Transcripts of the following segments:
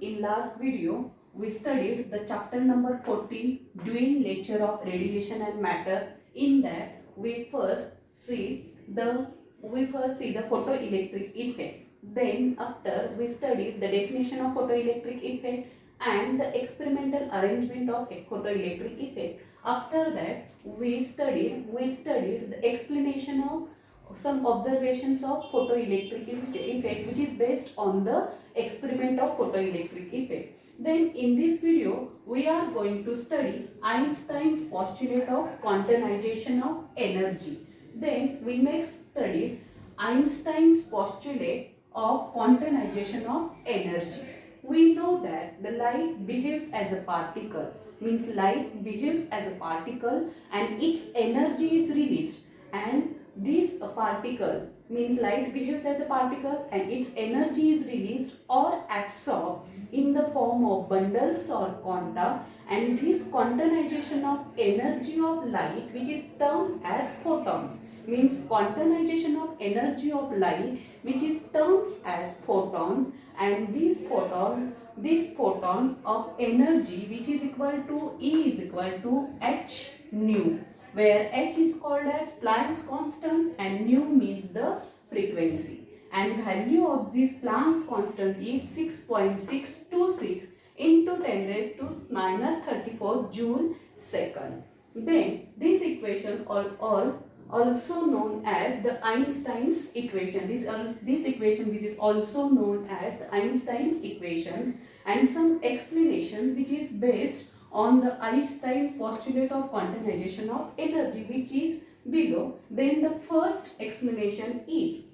in last video we studied the chapter number 14 dual nature of radiation and matter. In that we first see the photoelectric effect. Then after we studied the definition of photoelectric effect and the experimental arrangement of a photoelectric effect. After that we studied the explanation of some observations of photoelectric effect which is based on the experiment of photoelectric effect. Then in this video we are going to study Einstein's postulate of quantization of energy. Then we next study Einstein's postulate of quantization of energy. We know that the light behaves as a particle, means light behaves as a particle and its energy is released, and this particle means light behaves as a particle and its energy is released or absorbed in the form of bundles or quanta, and this quantization of energy of light which is termed as photons, means quantization of energy of light which is termed as photons, and this photon of energy which is equal to E is equal to h nu, where h is called as Planck's constant and nu means the frequency, and value of this Planck's constant is 6.626 into 10 raised to minus 34 joule second. Then this equation also known as the Einstein's equation. This equation which is also known as the Einstein's equations, and some explanations which is based on the Einstein's postulate of quantization of energy which is below. Then the first explanation is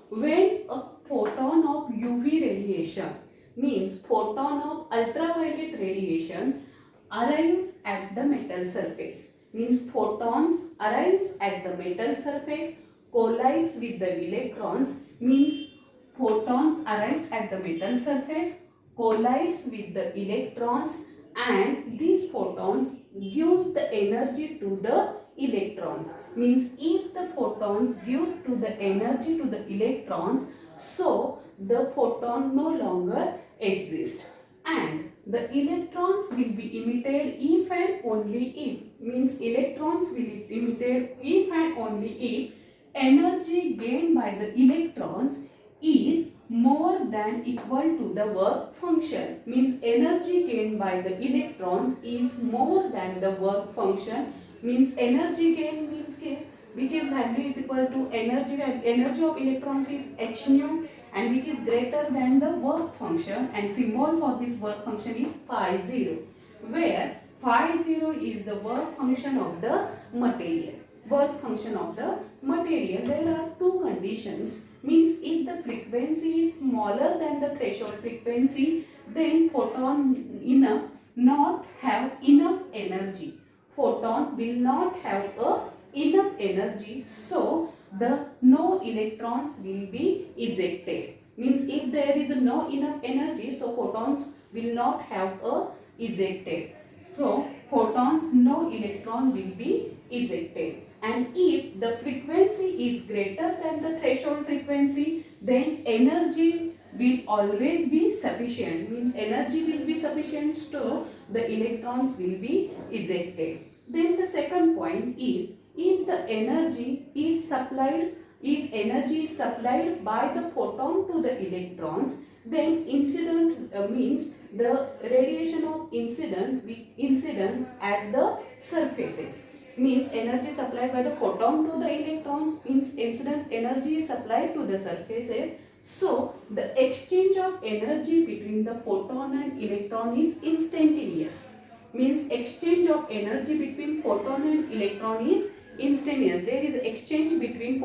when a photon of UV radiation, means photon of ultraviolet radiation arrives at the metal surface, means photons arrives at the metal surface, collides with the electrons, means photons arrive at the metal surface, collides with the electrons, and these photons gives the energy to the electrons, means if the photons gives to the energy to the electrons, so the photon no longer exists, and the electrons will be emitted if and only if, means electrons will be emitted if and only if energy gained by the electrons is more than equal to the work function, means energy gained by the electrons is more than the work function, means energy gain means which is value is equal to energy of electrons is h nu, and which is greater than the work function, and symbol for this work function is phi 0, where phi 0 is the work function of the material. There are two conditions, means if the frequency is smaller than the threshold frequency, then photon not have enough energy. Photon will not have enough energy, so the no electrons will be ejected. Means if there is no enough energy, so photons will not have ejected. So photons no electron will be ejected. And if the frequency is greater than the threshold frequency, then energy will always be sufficient, means energy will be sufficient, so the electrons will be ejected. Then the second point is, if the energy is supplied by the photon to the electrons, then incident means the radiation of incident at the surfaces, means energy supplied by the photon to the electrons, means incidence energy is supplied to the surfaces, so the exchange of energy between the photon and electron is instantaneous, means exchange of energy between photon and electron is instantaneous. There is exchange of energy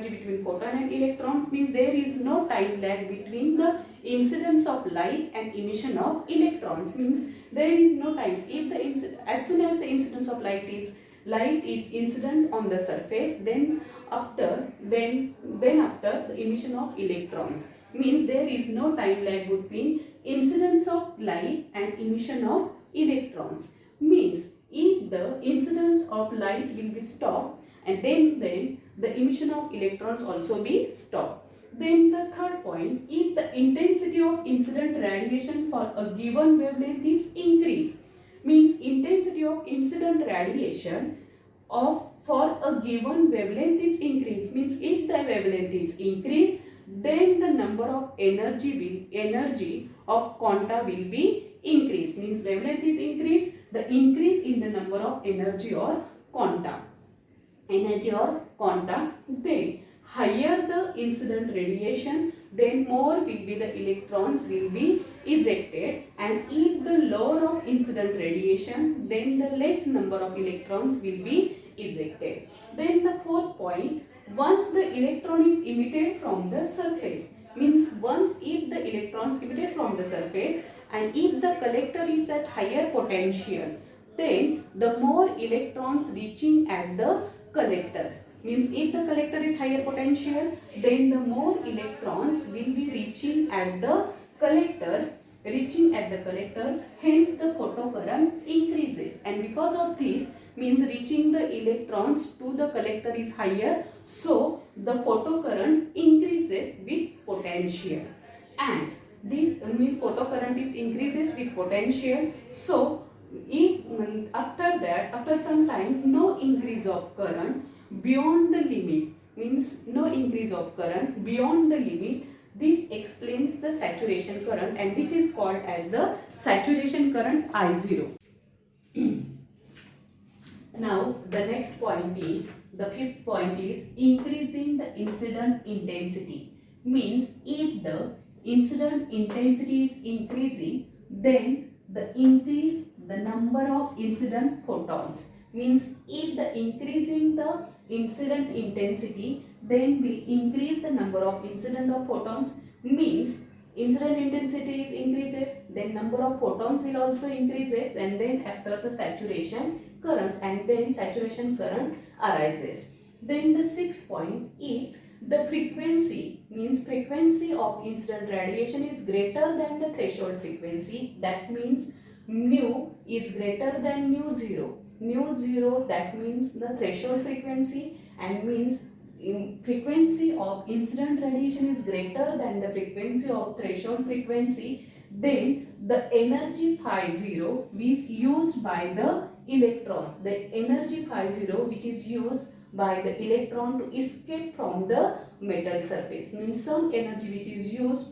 between photon and electrons, means there is no time lag between the incidence of light and emission of electrons, means there is no time. If as soon as the incidence of light is incident on the surface, then after the emission of electrons, means there is no time lag between incidence of light and emission of electrons, means if the incidence of light will be stopped, and then the emission of electrons also be stopped. Then the third point, if the intensity of incident radiation for a given wavelength is increased, means intensity of incident radiation of for a given wavelength is increased, means if the wavelength is increased, then the number of energy of quanta will be increased, means wavelength is increased, the increase in the number of energy or quanta, then higher the incident radiation, then more will be the electrons will be ejected, and if the lower of incident radiation, then the less number of electrons will be ejected. Then the fourth point, once the electron is emitted from the surface, means once if the electrons emitted from the surface and if the collector is at higher potential, then the more electrons reaching at the collectors, means if the collector is higher potential, then the more electrons will be reaching at the collectors, hence the photocurrent increases, and because of this, means reaching the electrons to the collector is higher, so the photocurrent increases with potential, and this means photocurrent is increases with potential. So if after some time no increase of current beyond the limit, means no increase of current beyond the limit, this explains the saturation current, and this is called as the saturation current I0. Now the next point is, the fifth point is increasing the incident intensity, means if the incident intensity is increasing, then increase the number of incident photons, means if the increasing the incident intensity, then will increase the number of incident of photons, means incident intensity is increases, then number of photons will also increases, and then after the saturation current, and then saturation current arises. Then the sixth point, if the frequency, means frequency of incident radiation is greater than the threshold frequency, that means mu is greater than mu zero. Mu zero, that means the threshold frequency, and means frequency of incident radiation is greater than the frequency of threshold frequency, then the energy phi 0 is used by the electrons, the energy phi 0 which is used by the electron to escape from the metal surface, means some energy which is used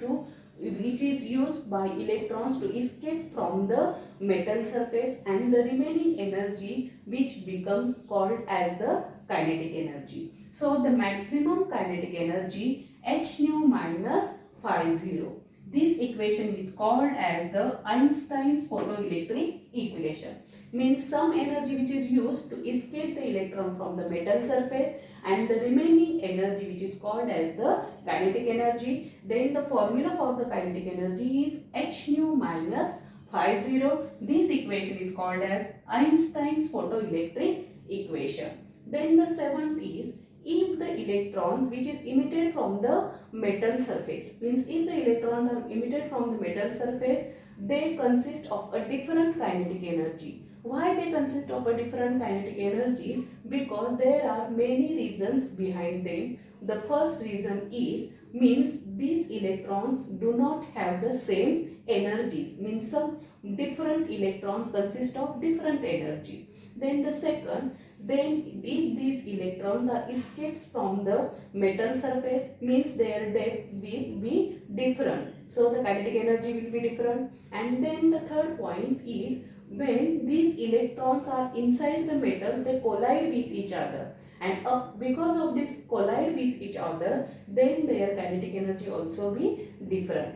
by electrons to escape from the metal surface, and the remaining energy which becomes called as the kinetic energy. So the maximum kinetic energy h nu minus phi 0. This equation is called as the Einstein's photoelectric equation, means some energy which is used to escape the electron from the metal surface, and the remaining energy which is called as the kinetic energy. Then the formula for the kinetic energy is h nu minus phi 0. This equation is called as Einstein's photoelectric equation. Then the seventh is, if the electrons which is emitted from the metal surface, means if the electrons are emitted from the metal surface, they consist of a different kinetic energy. Why they consist of a different kinetic energy? Because there are many reasons behind them. The first reason is, means these electrons do not have the same energies, means some different electrons consist of different energies. Then the second, then if these electrons are escapes from the metal surface, means their depth will be different, so the kinetic energy will be different. And then the third point is, when these electrons are inside the metal, they collide with each other, and because of this collide with each other, then their kinetic energy also be different.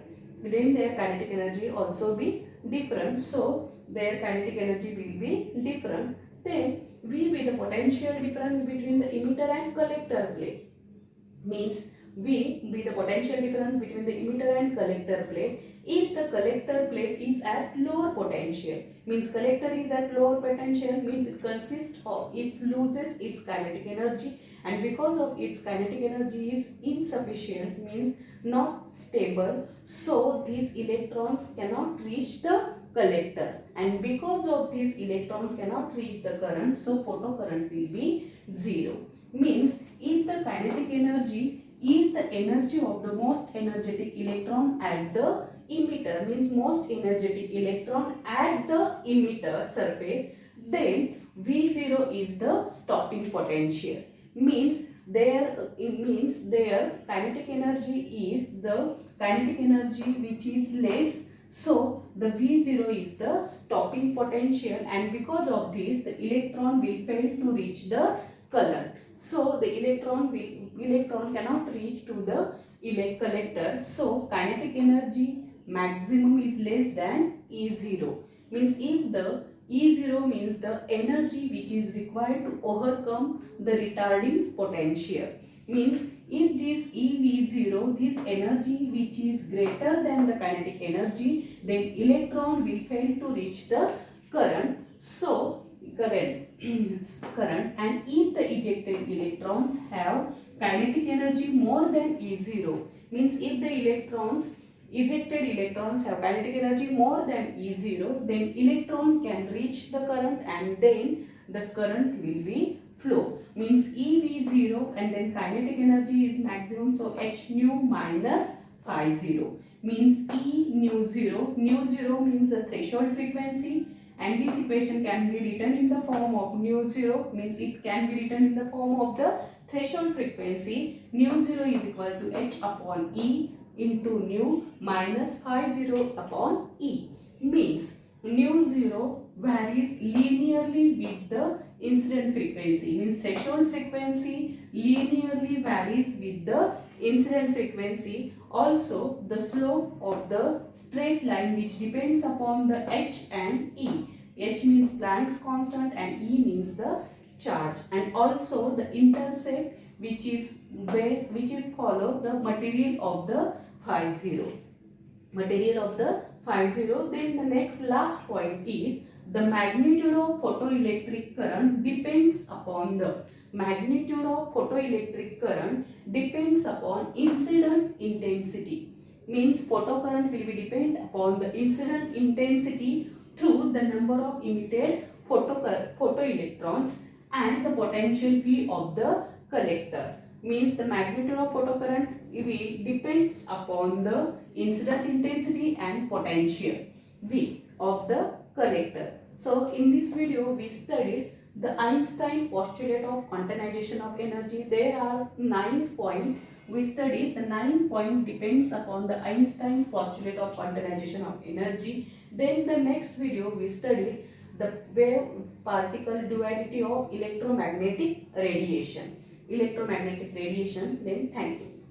So their kinetic energy will be different. Then V be the potential difference between the emitter and collector plate, means V be the potential difference between the emitter and collector plate. If the collector plate is at lower potential, means collector is at lower potential, means it loses its kinetic energy, and because of its kinetic energy is insufficient, means not stable, so these electrons cannot reach the collector, and because of these electrons cannot reach the current, so photocurrent will be zero. Means if the kinetic energy is the energy of the most energetic electron at the emitter, means most energetic electron at the emitter surface, then V0 is the stopping potential. Means their kinetic energy is the kinetic energy which is less, so the V0 is the stopping potential, and because of this the electron will fail to reach the collector. So the electron cannot reach to the collector. So kinetic energy maximum is less than E0. Means if the E0 means the energy which is required to overcome the retarding potential. Means if this EV0, this energy which is greater than the kinetic energy, then electron will fail to reach the current. So current, and if the ejected electrons have kinetic energy more than E0, means if the ejected electrons have kinetic energy more than E0, then electron can reach the current and then the current will be flow. Means EV0 and then kinetic energy is maximum, so H nu minus phi 0. Means E nu 0, nu 0 means the threshold frequency, and this equation can be written in the form of nu 0, means it can be written in the form of the threshold frequency. Nu 0 is equal to H upon E into nu minus phi 0 upon E. Means nu 0 varies linearly with the incident frequency. Means threshold frequency linearly varies with the incident frequency. Also the slope of the straight line which depends upon the H and E. H means Planck's constant and E means the charge, and also the intercept which is follow the material of the phi 0. Material of the phi 0. Then the next last point is the magnitude of photoelectric current depends upon the magnitude of photoelectric current depends upon incident intensity. Means photocurrent will be depend upon the incident intensity through the number of emitted photoelectrons and the potential V of the collector. Means the magnitude of photocurrent V depends upon the incident intensity and potential V of the collector. So in this video we studied the Einstein postulate of quantization of energy. There are 9 points. We studied the 9 point depends upon the Einstein postulate of quantization of energy. Then the next video we studied the wave particle duality of electromagnetic radiation. Then thank you.